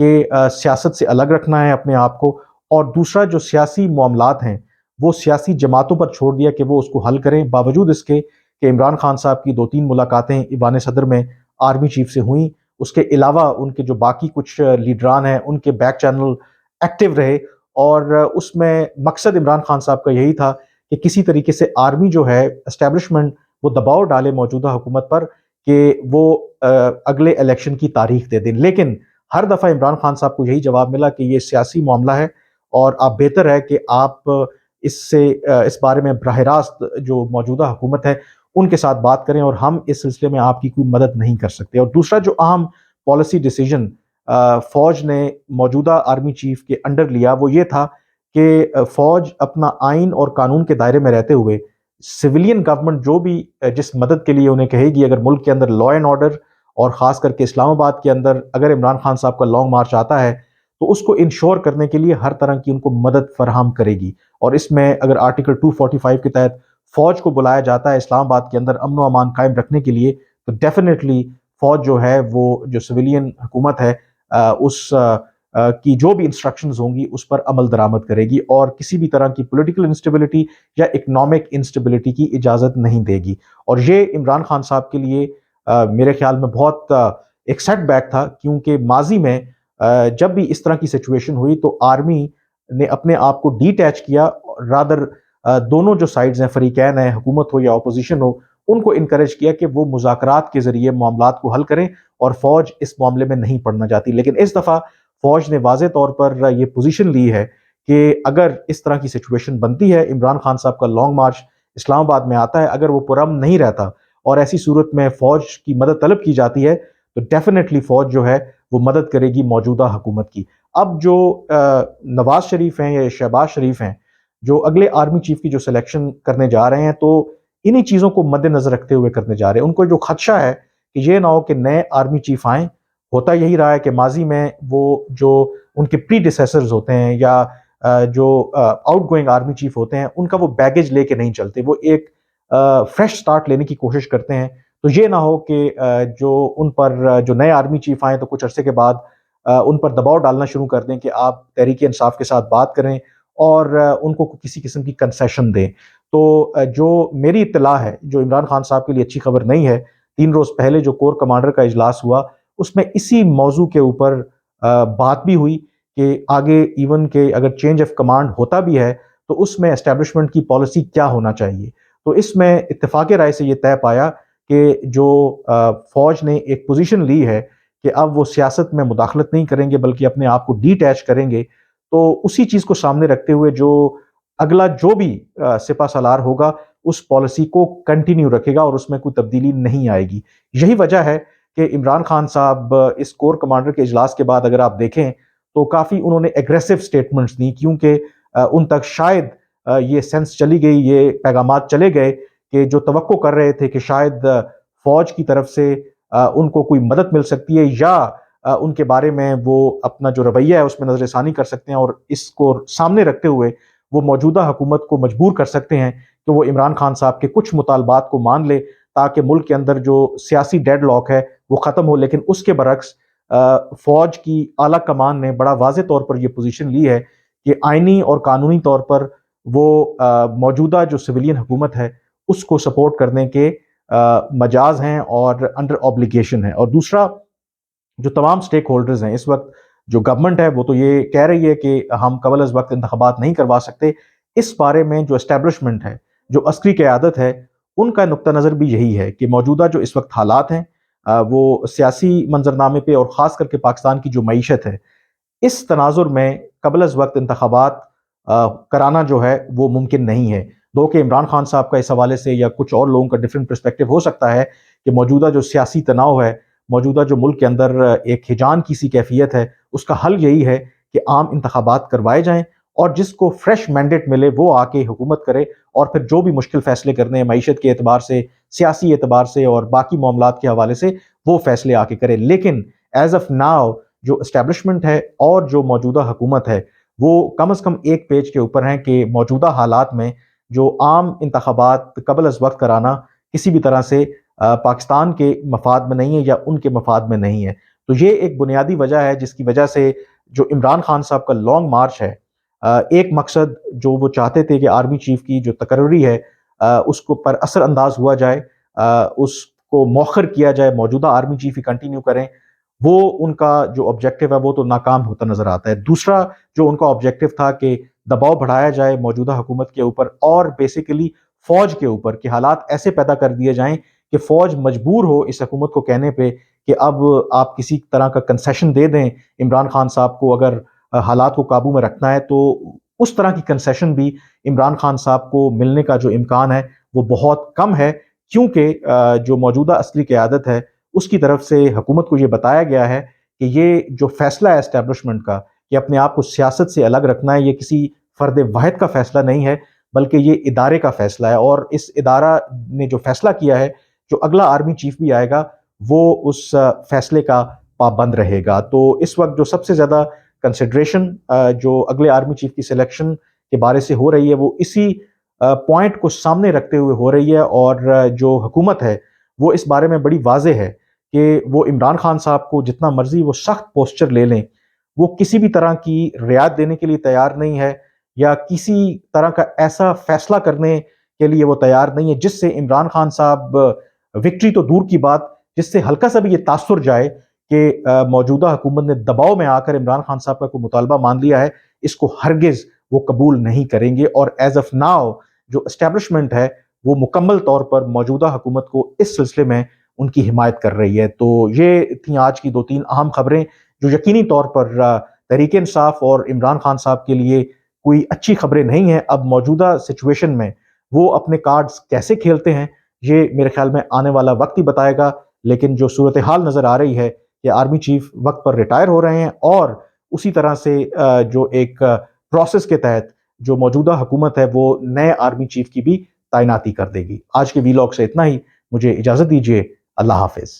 کہ سیاست سے الگ رکھنا ہے اپنے آپ کو، اور دوسرا جو سیاسی معاملات ہیں وہ سیاسی جماعتوں پر چھوڑ دیا کہ وہ اس کو حل کریں، باوجود اس کے کہ عمران خان صاحب کی 2-3 ملاقاتیں ایوان صدر میں آرمی چیف سے ہوئیں، اس کے علاوہ ان کے جو باقی کچھ لیڈران ہیں ان کے بیک چینل ایکٹیو رہے، اور اس میں مقصد عمران خان صاحب کا یہی تھا کہ کسی طریقے سے آرمی جو ہے اسٹیبلشمنٹ وہ دباؤ ڈالے موجودہ حکومت پر کہ وہ اگلے الیکشن کی تاریخ دے دیں۔ لیکن ہر دفعہ عمران خان صاحب کو یہی جواب ملا کہ یہ سیاسی معاملہ ہے اور آپ بہتر ہے کہ آپ اس بارے میں براہ راست جو موجودہ حکومت ہے ان کے ساتھ بات کریں، اور ہم اس سلسلے میں آپ کی کوئی مدد نہیں کر سکتے۔ اور دوسرا جو اہم پالیسی ڈیسیجن فوج نے موجودہ آرمی چیف کے انڈر لیا وہ یہ تھا کہ فوج اپنا آئین اور قانون کے دائرے میں رہتے ہوئے سویلین گورنمنٹ جو بھی جس مدد کے لیے انہیں کہے گی، اگر ملک کے اندر لا اینڈ آرڈر اور خاص کر کے اسلام آباد کے اندر اگر عمران خان صاحب کا لانگ مارچ آتا ہے تو اس کو انشور کرنے کے لیے ہر طرح کی ان کو مدد فراہم کرے گی۔ اور اس میں اگر آرٹیکل 245 کے تحت فوج کو بلایا جاتا ہے اسلام آباد کے اندر امن و امان قائم رکھنے کے لیے، تو ڈیفینیٹلی فوج جو ہے وہ جو سویلین حکومت ہے اس کی جو بھی انسٹرکشنز ہوں گی اس پر عمل درآمد کرے گی، اور کسی بھی طرح کی پولیٹیکل انسٹیبلٹی یا اکنامک انسٹیبلٹی کی اجازت نہیں دے گی۔ اور یہ عمران خان صاحب کے لیے میرے خیال میں بہت ایک سیٹ بیک تھا، کیونکہ ماضی میں جب بھی اس طرح کی سچویشن ہوئی تو آرمی نے اپنے آپ کو ڈی ٹیچ کیا، رادر دونوں جو سائیڈز ہیں، فریقین ہیں، حکومت ہو یا اپوزیشن ہو، ان کو انکریج کیا کہ وہ مذاکرات کے ذریعے معاملات کو حل کریں، اور فوج اس معاملے میں نہیں پڑنا چاہتی۔ لیکن اس دفعہ فوج نے واضح طور پر یہ پوزیشن لی ہے کہ اگر اس طرح کی سچویشن بنتی ہے، عمران خان صاحب کا لانگ مارچ اسلام آباد میں آتا ہے، اگر وہ پرامن نہیں رہتا اور ایسی صورت میں فوج کی مدد طلب کی جاتی ہے تو ڈیفینیٹلی فوج جو ہے وہ مدد کرے گی موجودہ حکومت کی۔ اب جو نواز شریف ہیں یا شہباز شریف ہیں جو اگلے آرمی چیف کی جو سلیکشن کرنے جا رہے ہیں، تو انہی چیزوں کو مد نظر رکھتے ہوئے کرنے جا رہے ہیں۔ ان کو جو خدشہ ہے کہ یہ نہ ہو کہ نئے آرمی چیف آئیں، ہوتا یہی رہا ہے کہ ماضی میں وہ جو ان کے پری ڈیسیسرز ہوتے ہیں یا جو آؤٹ گوئنگ آرمی چیف ہوتے ہیں ان کا وہ بیگیج لے کے نہیں چلتے، وہ ایک فریش سٹارٹ لینے کی کوشش کرتے ہیں۔ تو یہ نہ ہو کہ جو ان پر جو نئے آرمی چیف آئیں تو کچھ عرصے کے بعد ان پر دباؤ ڈالنا شروع کر دیں کہ آپ تحریک انصاف کے ساتھ بات کریں اور ان کو کسی قسم کی کنسیشن دیں۔ تو جو میری اطلاع ہے، جو عمران خان صاحب کے لیے اچھی خبر نہیں ہے، 3 روز پہلے جو کور کمانڈر کا اجلاس ہوا اس میں اسی موضوع کے اوپر بات بھی ہوئی کہ آگے ایون کہ اگر چینج آف کمانڈ ہوتا بھی ہے تو اس میں اسٹیبلشمنٹ کی پالیسی کیا ہونا چاہیے۔ تو اس میں اتفاق رائے سے یہ طے پایا کہ جو فوج نے ایک پوزیشن لی ہے کہ اب وہ سیاست میں مداخلت نہیں کریں گے بلکہ اپنے آپ کو ڈی ٹیچ کریں گے، تو اسی چیز کو سامنے رکھتے ہوئے جو اگلا جو بھی سپہ سالار ہوگا اس پالیسی کو کنٹینیو رکھے گا اور اس میں کوئی تبدیلی نہیں آئے گی۔ یہی وجہ ہے کہ عمران خان صاحب اس کور کمانڈر کے اجلاس کے بعد اگر آپ دیکھیں تو کافی انہوں نے ایگریسو سٹیٹمنٹس دی، کیونکہ ان تک شاید یہ سینس چلی گئی، یہ پیغامات چلے گئے کہ جو توقع کر رہے تھے کہ شاید فوج کی طرف سے ان کو کوئی مدد مل سکتی ہے یا ان کے بارے میں وہ اپنا جو رویہ ہے اس میں نظر ثانی کر سکتے ہیں، اور اس کو سامنے رکھتے ہوئے وہ موجودہ حکومت کو مجبور کر سکتے ہیں کہ وہ عمران خان صاحب کے کچھ مطالبات کو مان لے تاکہ ملک کے اندر جو سیاسی ڈیڈ لاک ہے وہ ختم ہو۔ لیکن اس کے برعکس فوج کی اعلیٰ کمان نے بڑا واضح طور پر یہ پوزیشن لی ہے کہ آئینی اور قانونی طور پر وہ موجودہ جو سویلین حکومت ہے اس کو سپورٹ کرنے کے مجاز ہیں اور انڈر اوبلیگیشن ہے۔ اور دوسرا جو تمام سٹیک ہولڈرز ہیں، اس وقت جو گورنمنٹ ہے وہ تو یہ کہہ رہی ہے کہ ہم قبل از وقت انتخابات نہیں کروا سکتے، اس بارے میں جو اسٹیبلشمنٹ ہے، جو عسکری قیادت ہے، ان کا نقطہ نظر بھی یہی ہے کہ موجودہ جو اس وقت حالات ہیں وہ سیاسی منظرنامے پہ اور خاص کر کے پاکستان کی جو معیشت ہے، اس تناظر میں قبل از وقت انتخابات کرانا جو ہے وہ ممکن نہیں ہے۔ دو کہ عمران خان صاحب کا اس حوالے سے یا کچھ اور لوگوں کا ڈیفرنٹ پرسپیکٹو ہو سکتا ہے کہ موجودہ جو سیاسی تناؤ ہے، موجودہ جو ملک کے اندر ایک ہجان کی سی کیفیت ہے، اس کا حل یہی ہے کہ عام انتخابات کروائے جائیں اور جس کو فریش مینڈیٹ ملے وہ آ کے حکومت کرے اور پھر جو بھی مشکل فیصلے کرنے ہیں معیشت کے اعتبار سے، سیاسی اعتبار سے اور باقی معاملات کے حوالے سے وہ فیصلے آ کے کرے۔ لیکن ایز آف ناؤ جو اسٹیبلشمنٹ ہے اور جو موجودہ حکومت ہے وہ کم از کم ایک پیج کے اوپر ہیں کہ موجودہ حالات میں جو عام انتخابات قبل از وقت کرانا کسی بھی طرح سے پاکستان کے مفاد میں نہیں ہے یا ان کے مفاد میں نہیں ہے۔ تو یہ ایک بنیادی وجہ ہے جس کی وجہ سے جو عمران خان صاحب کا لانگ مارچ ہے، ایک مقصد جو وہ چاہتے تھے کہ آرمی چیف کی جو تقرری ہے اس کو پر اثر انداز ہوا جائے، اس کو مؤخر کیا جائے، موجودہ آرمی چیف ہی کنٹینیو کریں، وہ ان کا جو آبجیکٹو ہے وہ تو ناکام ہوتا نظر آتا ہے۔ دوسرا جو ان کا آبجیکٹو تھا کہ دباؤ بڑھایا جائے موجودہ حکومت کے اوپر اور بیسیکلی فوج کے اوپر، کہ حالات ایسے پیدا کر دیے جائیں کہ فوج مجبور ہو اس حکومت کو کہنے پہ کہ اب آپ کسی طرح کا کنسیشن دے دیں عمران خان صاحب کو، اگر حالات کو قابو میں رکھنا ہے تو اس طرح کی کنسیشن بھی عمران خان صاحب کو ملنے کا جو امکان ہے وہ بہت کم ہے، کیونکہ جو موجودہ اصلی قیادت ہے اس کی طرف سے حکومت کو یہ بتایا گیا ہے کہ یہ جو فیصلہ ہے اسٹیبلشمنٹ کا کہ اپنے آپ کو سیاست سے الگ رکھنا ہے، یہ کسی فرد واحد کا فیصلہ نہیں ہے بلکہ یہ ادارے کا فیصلہ ہے، اور اس ادارہ نے جو فیصلہ کیا ہے، جو اگلا آرمی چیف بھی آئے گا وہ اس فیصلے کا پابند رہے گا۔ تو اس وقت جو سب سے زیادہ کنسیڈریشن جو اگلے آرمی چیف کی سلیکشن کے بارے سے ہو رہی ہے وہ اسی پوائنٹ کو سامنے رکھتے ہوئے ہو رہی ہے، اور جو حکومت ہے وہ اس بارے میں بڑی واضح ہے کہ وہ عمران خان صاحب کو جتنا مرضی وہ سخت پوسچر لے لیں، وہ کسی بھی طرح کی رعایت دینے کے لیے تیار نہیں ہے، یا کسی طرح کا ایسا فیصلہ کرنے کے لیے وہ تیار نہیں ہے جس سے عمران خان صاحب وکٹری تو دور کی بات، جس سے ہلکا سا بھی یہ تاثر جائے کہ موجودہ حکومت نے دباؤ میں آ کر عمران خان صاحب کا کوئی مطالبہ مان لیا ہے، اس کو ہرگز وہ قبول نہیں کریں گے۔ اور ایز آف ناؤ جو اسٹیبلشمنٹ ہے وہ مکمل طور پر موجودہ حکومت کو اس سلسلے میں ان کی حمایت کر رہی ہے۔ تو یہ تھیں آج کی دو تین اہم خبریں جو یقینی طور پر تحریک انصاف اور عمران خان صاحب کے لیے کوئی اچھی خبریں نہیں ہیں۔ اب موجودہ سچویشن میں وہ اپنے کارڈز کیسے کھیلتے ہیں یہ میرے خیال میں آنے والا وقت ہی بتائے گا، لیکن جو صورتحال نظر آ رہی ہے کہ آرمی چیف وقت پر ریٹائر ہو رہے ہیں، اور اسی طرح سے جو ایک پروسیس کے تحت جو موجودہ حکومت ہے وہ نئے آرمی چیف کی بھی تعیناتی کر دے گی۔ آج کے ویلاگ سے اتنا ہی، مجھے اجازت دیجیے، اللہ حافظ۔